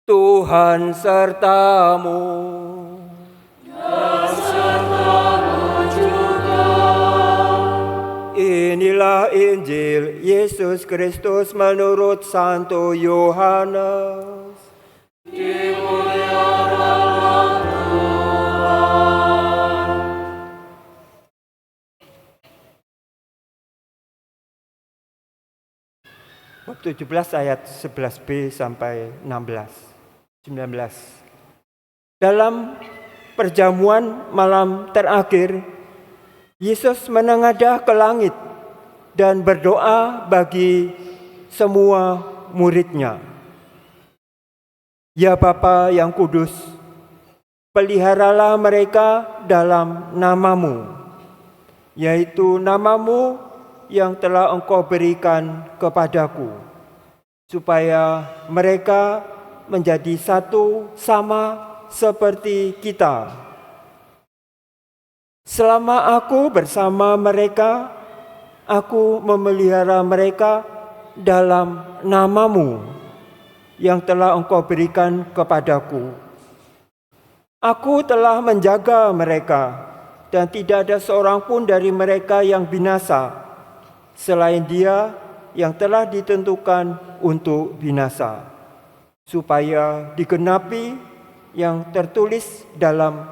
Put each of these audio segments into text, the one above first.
Tuhan sertamu. Dan sertamu juga. Inilah Injil Yesus Kristus menurut Santo Yohanes. Dimuliakanlah Tuhan. Bab 17 ayat 11b sampai 19. Dalam perjamuan malam terakhir, Yesus menengadah ke langit dan berdoa bagi semua murid-Nya. Ya Bapa yang kudus, peliharalah mereka dalam nama-Mu, yaitu nama-Mu yang telah Engkau berikan kepadaku, supaya mereka menjadi satu sama seperti kita. Selama aku bersama mereka, aku memelihara mereka dalam nama-Mu yang telah Engkau berikan kepadaku. Aku telah menjaga mereka, dan tidak ada seorang pun dari mereka yang binasa, selain dia yang telah ditentukan untuk binasa, supaya digenapi yang tertulis dalam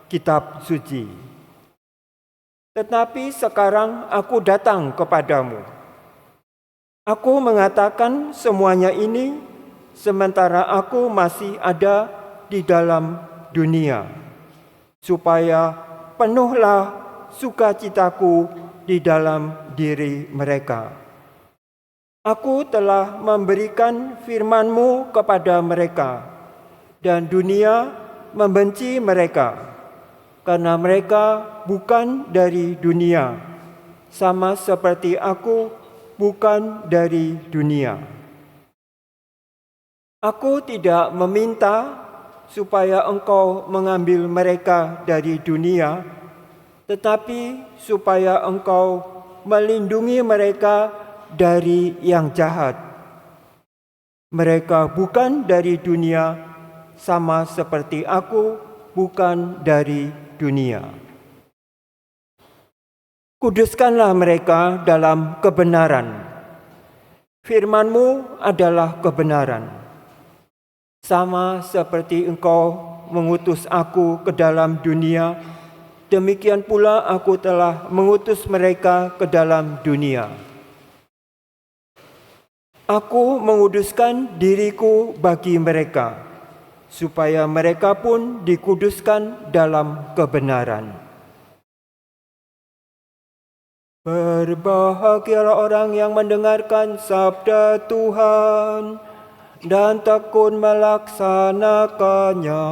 kitab suci. Tetapi sekarang aku datang kepadamu. Aku mengatakan semuanya ini sementara aku masih ada di dalam dunia, supaya penuhlah sukacitaku di dalam diri mereka. Aku telah memberikan firman-Mu kepada mereka, dan dunia membenci mereka, karena mereka bukan dari dunia, sama seperti aku bukan dari dunia. Aku tidak meminta supaya Engkau mengambil mereka dari dunia, tetapi supaya Engkau melindungi mereka dari yang jahat. Mereka bukan dari dunia, sama seperti aku bukan dari dunia. Kuduskanlah mereka dalam kebenaran. Firman-Mu adalah kebenaran. Sama seperti Engkau mengutus aku ke dalam dunia, demikian pula aku telah mengutus mereka ke dalam dunia. Aku menguduskan diriku bagi mereka, supaya mereka pun dikuduskan dalam kebenaran. Berbahagialah orang yang mendengarkan sabda Tuhan dan tekun melaksanakannya.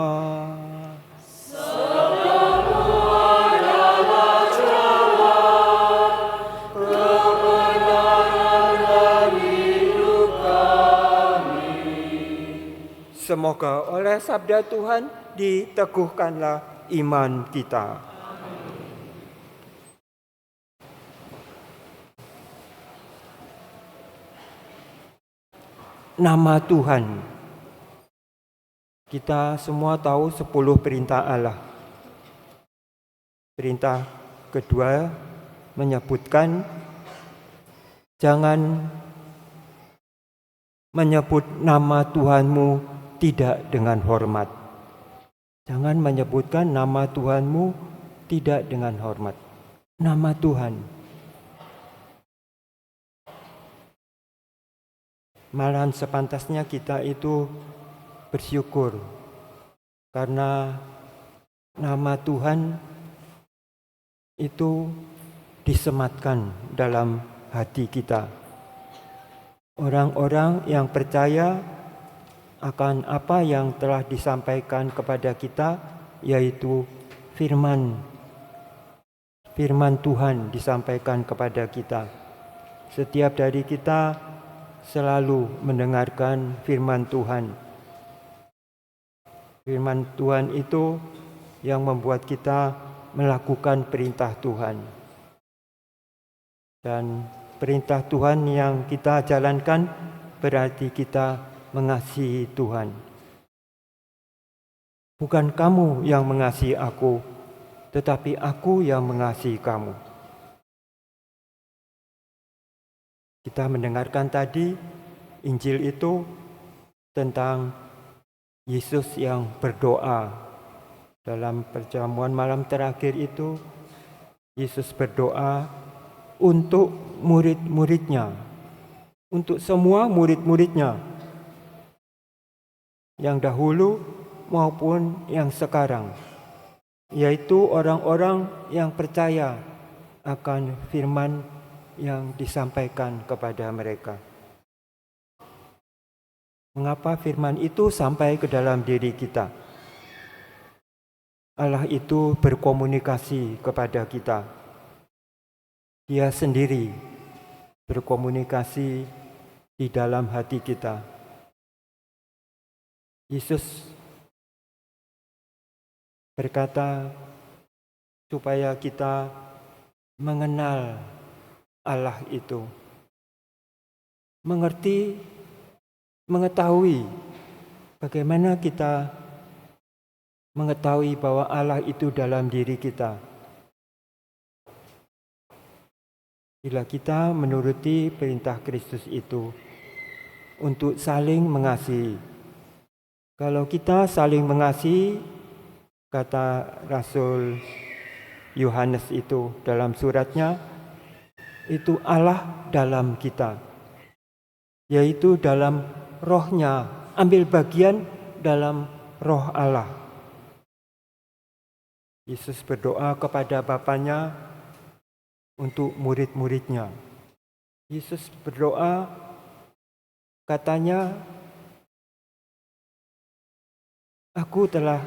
Semoga oleh sabda Tuhan diteguhkanlah iman kita. Nama Tuhan. Kita semua tahu 10 perintah Allah. Perintah kedua menyebutkan jangan menyebut nama Tuhanmu tidak dengan hormat. Jangan menyebutkan nama Tuhanmu tidak dengan hormat. Nama Tuhan. Malahan sepantasnya kita itu bersyukur karena nama Tuhan itu disematkan dalam hati kita. Orang-orang yang percaya akan apa yang telah disampaikan kepada kita, yaitu firman Tuhan disampaikan kepada kita. Setiap dari kita selalu mendengarkan firman Tuhan. Firman Tuhan itu yang membuat kita melakukan perintah Tuhan. Dan perintah Tuhan yang kita jalankan berarti kita mengasihi Tuhan. Bukan kamu yang mengasihi aku, tetapi aku yang mengasihi kamu. Kita mendengarkan tadi Injil itu tentang Yesus yang berdoa. Dalam perjamuan malam terakhir itu, Yesus berdoa untuk murid-muridnya, untuk semua murid-muridnya, yang dahulu maupun yang sekarang, yaitu orang-orang yang percaya akan firman yang disampaikan kepada mereka. Mengapa firman itu sampai ke dalam diri kita? Allah itu berkomunikasi kepada kita. Dia sendiri berkomunikasi di dalam hati kita. Yesus berkata supaya kita mengenal Allah itu, mengetahui bagaimana kita mengetahui bahwa Allah itu dalam diri kita. Bila kita menuruti perintah Kristus itu untuk saling mengasihi. Kalau kita saling mengasihi, kata Rasul Yohanes itu dalam suratnya, itu Allah dalam kita, yaitu dalam rohnya, ambil bagian dalam roh Allah. Yesus berdoa kepada Bapanya untuk murid-muridnya. Yesus berdoa, katanya, aku telah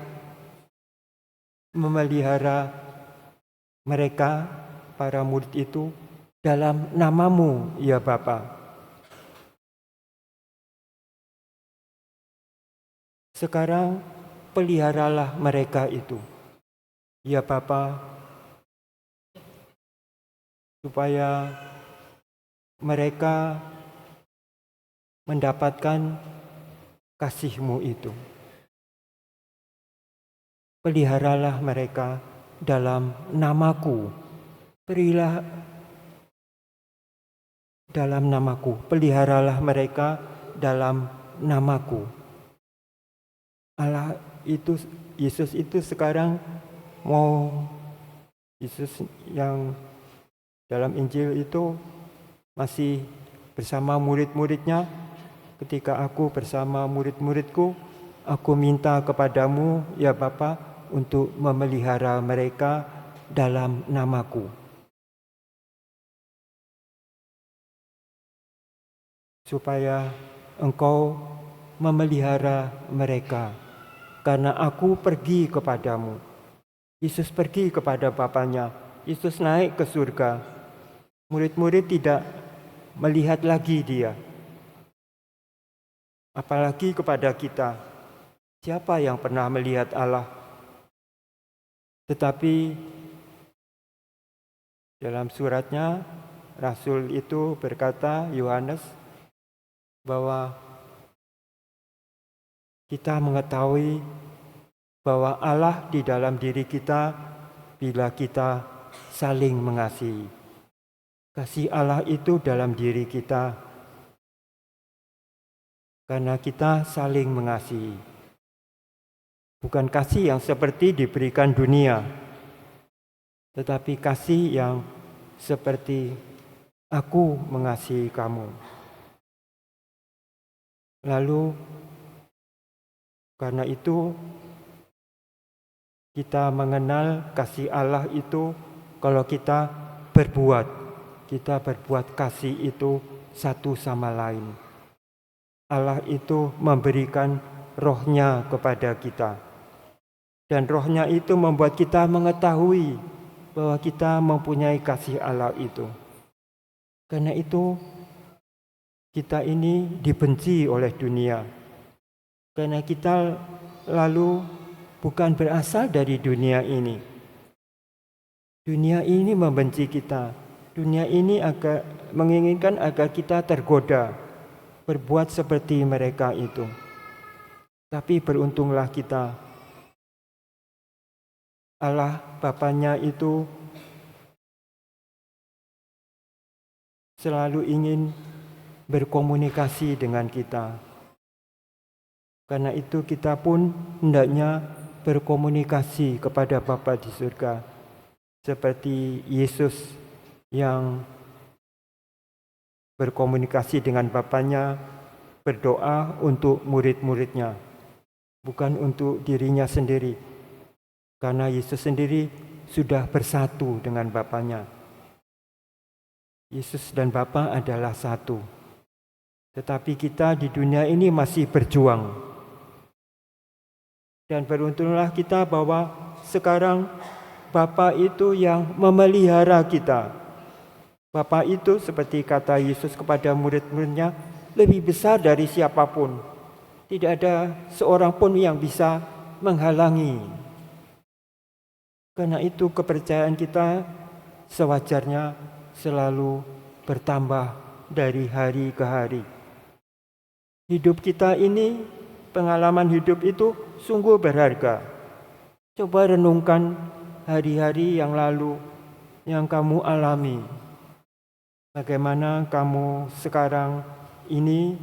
memelihara mereka, para murid itu, dalam namamu, ya Bapa. Sekarang peliharalah mereka itu, ya Bapa, supaya mereka mendapatkan kasih-Mu itu. Peliharalah mereka dalam namaku. Berilah dalam namaku. Peliharalah mereka dalam namaku. Allah itu, Yesus itu sekarang Yesus yang dalam Injil itu masih bersama murid-muridnya. Ketika aku bersama murid-muridku, aku minta kepadamu, ya Bapa, untuk memelihara mereka dalam namaku. Supaya engkau memelihara mereka, karena aku pergi kepadamu. Yesus pergi kepada Bapanya. Yesus naik ke surga. Murid-murid tidak melihat lagi dia. Apalagi kepada kita. Siapa yang pernah melihat Allah? Tetapi dalam suratnya, Rasul itu berkata, Yohanes, bahwa kita mengetahui bahwa Allah di dalam diri kita bila kita saling mengasihi. Kasih Allah itu dalam diri kita karena kita saling mengasihi. Bukan kasih yang seperti diberikan dunia, tetapi kasih yang seperti aku mengasihi kamu. Lalu karena itu kita mengenal kasih Allah itu kalau kita berbuat kasih itu satu sama lain. Allah itu memberikan rohnya kepada kita. Dan rohnya itu membuat kita mengetahui bahwa kita mempunyai kasih Allah itu. Karena itu kita ini dibenci oleh dunia. Karena kita lalu bukan berasal dari dunia ini. Dunia ini membenci kita. Dunia ini menginginkan agar kita tergoda, berbuat seperti mereka itu. Tapi beruntunglah kita, Allah Bapanya itu selalu ingin berkomunikasi dengan kita. Karena itu kita pun hendaknya berkomunikasi kepada Bapa di surga. Seperti Yesus yang berkomunikasi dengan Bapanya, berdoa untuk murid-muridnya, bukan untuk dirinya sendiri. Karena Yesus sendiri sudah bersatu dengan Bapanya. Yesus dan Bapa adalah satu. Tetapi kita di dunia ini masih berjuang. Dan beruntunglah kita bahwa sekarang Bapa itu yang memelihara kita. Bapa itu seperti kata Yesus kepada murid-muridnya, lebih besar dari siapapun. Tidak ada seorang pun yang bisa menghalangi. Karena itu kepercayaan kita sewajarnya selalu bertambah dari hari ke hari. Hidup kita ini, pengalaman hidup itu sungguh berharga. Coba renungkan hari-hari yang lalu yang kamu alami. Bagaimana kamu sekarang ini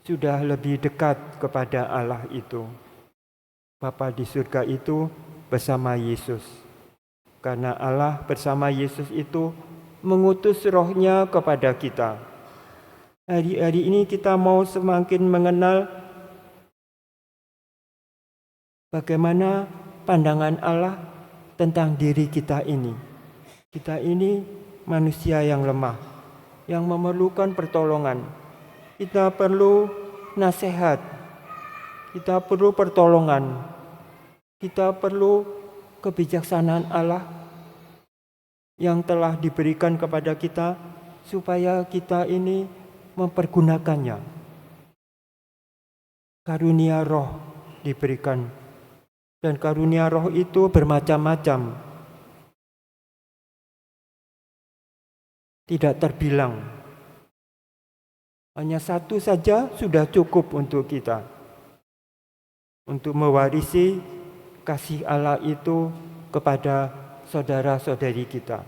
sudah lebih dekat kepada Allah itu. Bapa di surga itu bersama Yesus. Karena Allah bersama Yesus itu mengutus rohnya kepada kita. Hari-hari ini kita mau semakin mengenal bagaimana pandangan Allah tentang diri kita ini. Kita ini manusia yang lemah, yang memerlukan pertolongan. Kita perlu nasihat, kita perlu pertolongan, kita perlu kebijaksanaan Allah yang telah diberikan kepada kita supaya kita ini mempergunakannya. Karunia roh diberikan, dan karunia roh itu bermacam-macam, tidak terbilang. Hanya satu saja sudah cukup untuk kita, untuk mewarisi kasih Allah itu kepada saudara-saudari kita.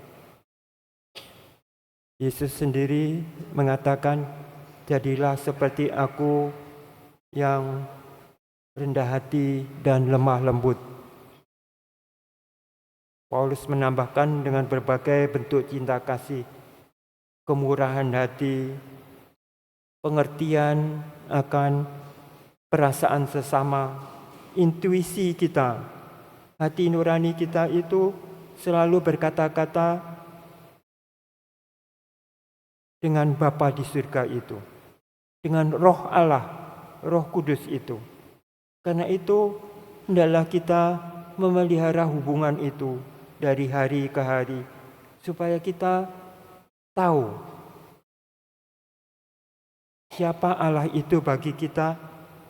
Yesus sendiri mengatakan, jadilah seperti aku yang rendah hati dan lemah lembut. Paulus menambahkan dengan berbagai bentuk cinta kasih, kemurahan hati, pengertian akan perasaan sesama, intuisi kita, hati nurani kita itu selalu berkata-kata dengan Bapa di surga itu, dengan roh Allah, roh kudus itu. Karena itu hendaklah kita memelihara hubungan itu dari hari ke hari, supaya kita tahu siapa Allah itu bagi kita,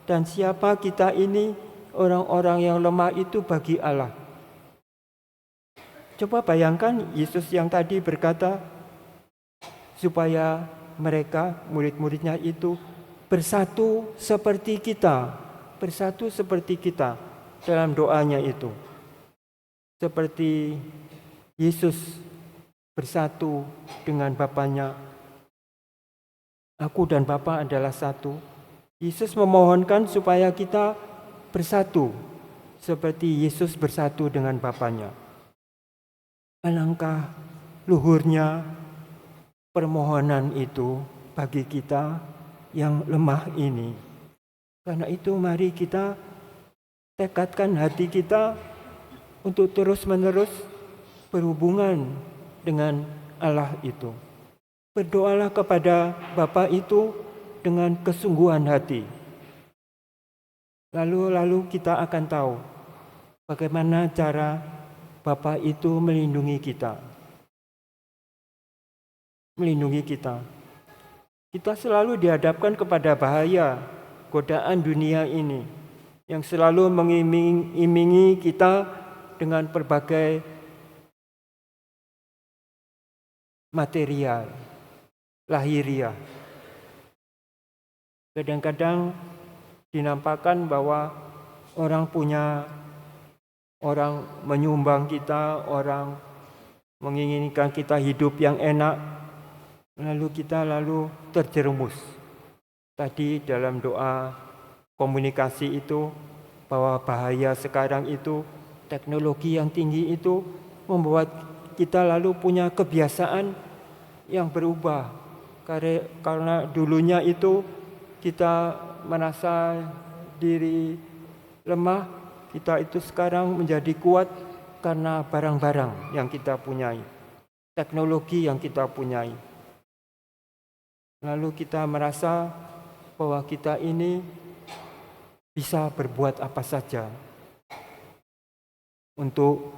dan siapa kita ini, orang-orang yang lemah itu bagi Allah. Coba bayangkan Yesus yang tadi berkata, supaya mereka, murid-muridnya itu bersatu seperti kita, bersatu seperti kita dalam doanya itu. Seperti Yesus bersatu dengan Bapanya. Aku dan Bapa adalah satu. Yesus memohonkan supaya kita bersatu seperti Yesus bersatu dengan Bapanya. Alangkah luhurnya permohonan itu bagi kita yang lemah ini. Karena itu mari kita tekadkan hati kita untuk terus-menerus berhubungan dengan Allah itu. Berdoalah kepada Bapa itu dengan kesungguhan hati. Lalu kita akan tahu bagaimana cara Bapa itu melindungi kita. Melindungi kita. Kita selalu dihadapkan kepada bahaya, godaan dunia ini yang selalu mengiming-imingi kita dengan berbagai material, lahiriah. Kadang-kadang dinampakkan bahwa orang punya orang menyumbang kita, orang menginginkan kita hidup yang enak, lalu kita terjerumus. Tadi dalam doa komunikasi itu, bahwa bahaya sekarang itu, teknologi yang tinggi itu membuat kita lalu punya kebiasaan yang berubah. Karena dulunya itu kita merasa diri lemah, kita itu sekarang menjadi kuat karena barang-barang yang kita punyai, teknologi yang kita punyai. Lalu kita merasa bahwa kita ini bisa berbuat apa saja untuk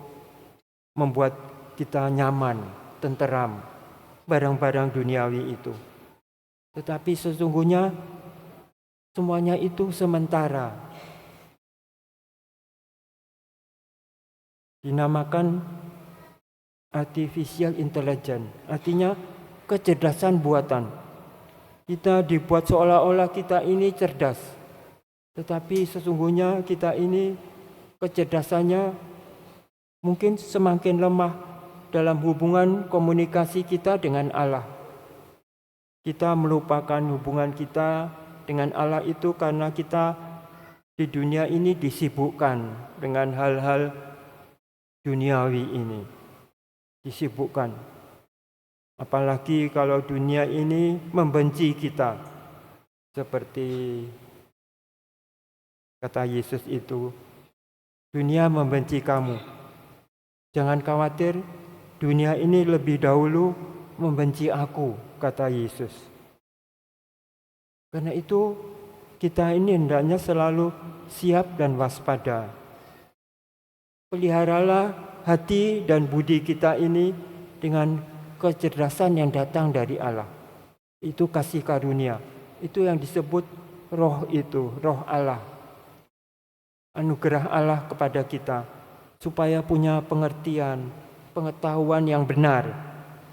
membuat kita nyaman, tenteram, barang-barang duniawi itu. Tetapi sesungguhnya semuanya itu sementara. Dinamakan artificial intelligence, artinya kecerdasan buatan. Kita dibuat seolah-olah kita ini cerdas, tetapi sesungguhnya kita ini kecerdasannya mungkin semakin lemah dalam hubungan komunikasi kita dengan Allah. Kita melupakan hubungan kita dengan Allah itu karena kita di dunia ini disibukkan dengan hal-hal duniawi ini. Disibukkan. Apalagi kalau dunia ini membenci kita. Seperti kata Yesus itu, dunia membenci kamu. Jangan khawatir, dunia ini lebih dahulu membenci aku, kata Yesus. Karena itu kita ini hendaknya selalu siap dan waspada. Peliharalah hati dan budi kita ini dengan kecerdasan yang datang dari Allah. Itu kasih karunia. Itu yang disebut roh itu, roh Allah. Anugerah Allah kepada kita supaya punya pengertian, pengetahuan yang benar,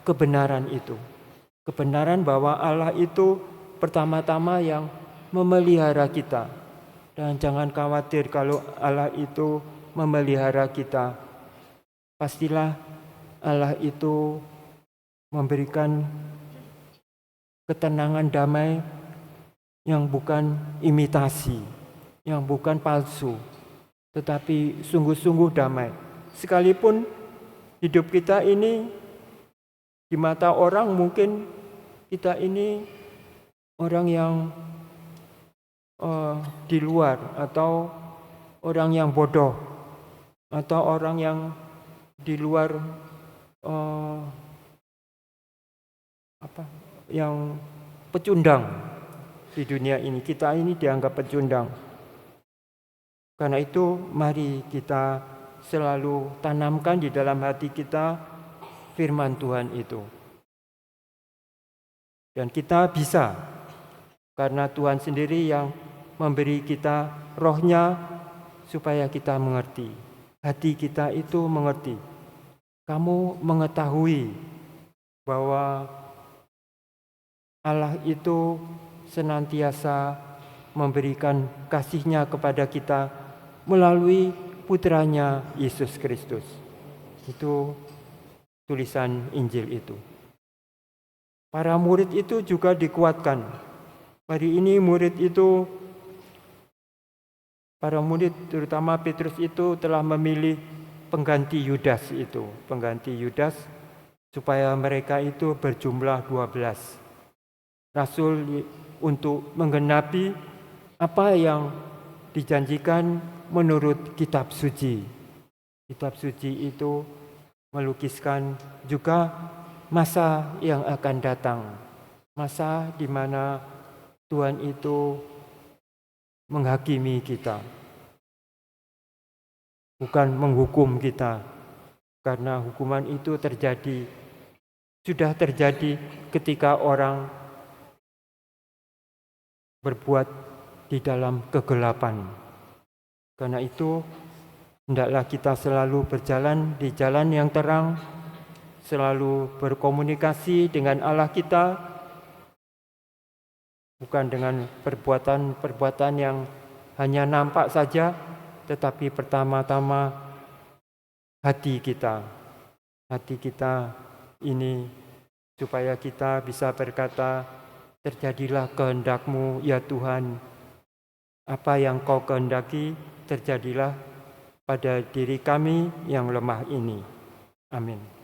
kebenaran itu. Kebenaran bahwa Allah itu pertama-tama yang memelihara kita. Dan jangan khawatir kalau Allah itu memelihara kita. Pastilah Allah itu memberikan ketenangan damai yang bukan imitasi, yang bukan palsu, tetapi sungguh-sungguh damai. Sekalipun hidup kita ini di mata orang mungkin kita ini orang yang di luar, atau orang yang bodoh, atau orang yang di luar yang pecundang di dunia ini. Kita ini dianggap pecundang. Karena itu mari kita selalu tanamkan di dalam hati kita firman Tuhan itu. Dan kita bisa, karena Tuhan sendiri yang memberi kita rohnya supaya kita mengerti. Hati kita itu mengerti. Kamu mengetahui bahwa Allah itu senantiasa memberikan kasih-Nya kepada kita melalui putranya Yesus Kristus. Itu tulisan Injil itu. Para murid itu juga dikuatkan. Hari ini para murid terutama Petrus itu telah memilih pengganti Yudas itu. Pengganti Yudas supaya mereka itu berjumlah 12. Rasul untuk menggenapi apa yang dijanjikan menurut kitab suci. Kitab suci itu melukiskan juga masa yang akan datang. Masa di mana Tuhan itu menghakimi kita. Bukan menghukum kita. Karena hukuman itu sudah terjadi ketika orang berbuat di dalam kegelapan. Karena itu hendaklah kita selalu berjalan di jalan yang terang, selalu berkomunikasi dengan Allah kita, bukan dengan perbuatan-perbuatan yang hanya nampak saja, tetapi pertama-tama hati kita ini, supaya kita bisa berkata, terjadilah kehendak-Mu ya Tuhan. Apa yang Kau kehendaki terjadilah pada diri kami yang lemah ini. Amin.